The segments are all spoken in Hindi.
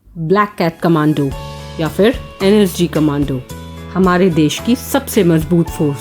ब्लैक कैट कमांडो या फिर एनएसजी कमांडो हमारे देश की सबसे मजबूत फोर्स,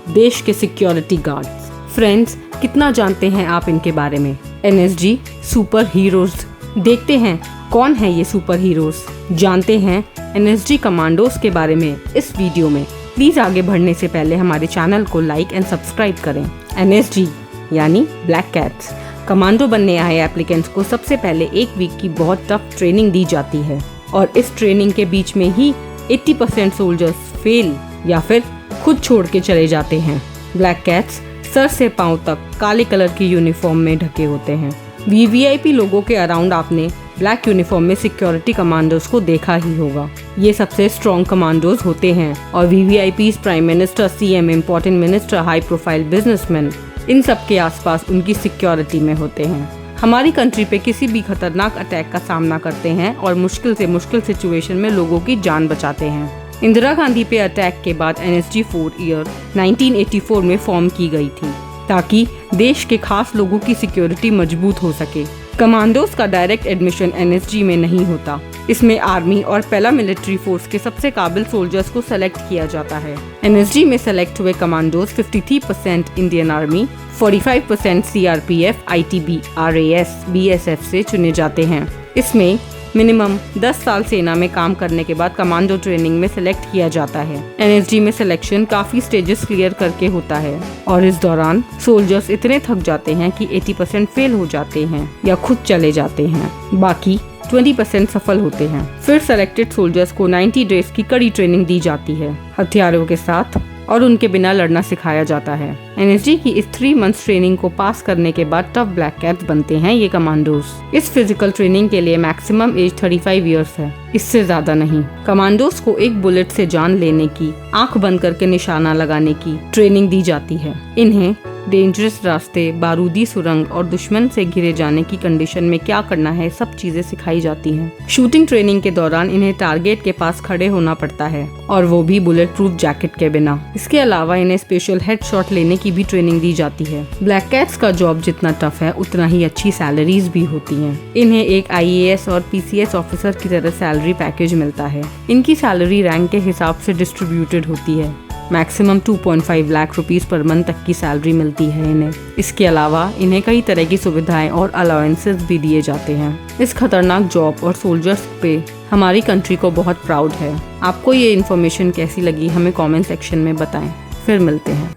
देश के सिक्योरिटी गार्ड्स। फ्रेंड्स, कितना जानते हैं आप इनके बारे में? NSG super heroes. देखते हैं कौन है ये सुपर हीरोज। जानते हैं एनएसजी कमांडोज के बारे में इस वीडियो में। प्लीज आगे बढ़ने से पहले हमारे चैनल को लाइक एंड सब्सक्राइब करें। एनएसजी यानी ब्लैक कैट्स। कमांडो बनने आए एप्लीकेंट्स को सबसे पहले एक वीक की बहुत टफ ट्रेनिंग दी जाती है और इस ट्रेनिंग के बीच में ही 80% सोल्जर्स फेल या फिर खुद छोड़ के चले जाते हैं। ब्लैक कैट्स सर से पांव तक काले कलर की यूनिफॉर्म में ढके होते हैं। वीवीआईपी लोगों के अराउंड आपने ब्लैक यूनिफॉर्म में सिक्योरिटी कमांडोज को देखा ही होगा। ये सबसे स्ट्रॉन्ग कमांडोज होते हैं और VVIPs, prime minister, CM, important minister, high profile businessman, इन सब के आसपास उनकी सिक्योरिटी में होते हैं। हमारी कंट्री पे किसी भी खतरनाक अटैक का सामना करते हैं और मुश्किल से मुश्किल सिचुएशन में लोगों की जान बचाते हैं। इंदिरा गांधी पे अटैक के बाद एनएसजी 4 ईयर 1984 में फॉर्म की गई थी ताकि देश के खास लोगों की सिक्योरिटी मजबूत हो सके। कमांडोज का डायरेक्ट एडमिशन एनएसजी में नहीं होता। इसमें आर्मी और पैरामिलिट्री फोर्स के सबसे काबिल सोल्जर्स को सेलेक्ट किया जाता है। एनएसजी में सेलेक्ट हुए commandos 53% Indian army, 45% CRPF, ITB, RAS, BSF से चुने जाते हैं। इसमें मिनिमम 10 साल सेना में काम करने के बाद कमांडो ट्रेनिंग में सेलेक्ट किया जाता है। एनएसजी में सिलेक्शन काफी स्टेजेस क्लियर करके होता है और इस दौरान सोल्जर्स इतने थक जाते हैं कि 80% फेल हो जाते हैं या खुद चले जाते हैं। बाकी 20% सफल होते हैं। फिर सेलेक्टेड सोल्जर्स को 90 डेज की कड़ी ट्रेनिंग दी जाती है, हथियारों के साथ और उनके बिना लड़ना सिखाया जाता है। एनएसजी की इस 3 मंथ्स ट्रेनिंग को पास करने के बाद टफ ब्लैक कैट्स बनते हैं ये कमांडोज। इस फिजिकल ट्रेनिंग के लिए मैक्सिमम एज 35 इयर्स है, इससे ज्यादा नहीं। कमांडोज को एक बुलेट से जान लेने की, आंख बंद करके निशाना लगाने की ट्रेनिंग दी जाती है। इन्हें डेंजरस रास्ते, बारूदी सुरंग और दुश्मन से घिरे जाने की कंडीशन में क्या करना है, सब चीजें सिखाई जाती हैं। शूटिंग ट्रेनिंग के दौरान इन्हें टारगेट के पास खड़े होना पड़ता है और वो भी बुलेट प्रूफ जैकेट के बिना। इसके अलावा इन्हें स्पेशल हेडशॉट लेने की भी ट्रेनिंग दी जाती है। ब्लैक कैट्स का जॉब जितना टफ है उतना ही अच्छी सैलरीज भी होती हैं। इन्हें एक आईएएस और पीसीएस ऑफिसर की तरह सैलरी पैकेज मिलता है। इनकी सैलरी रैंक के हिसाब से डिस्ट्रीब्यूटेड होती है। Maximum 2.5 lakh rupees per month तक की सैलरी मिलती है इन्हें। इसके अलावा इन्हें कई तरह की सुविधाएं और अलाउंसेस भी दिए जाते हैं। इस खतरनाक जॉब और सोल्जर्स पे हमारी कंट्री को बहुत प्राउड है। आपको ये इन्फॉर्मेशन कैसी लगी हमें कमेंट सेक्शन में बताएं। फिर मिलते हैं।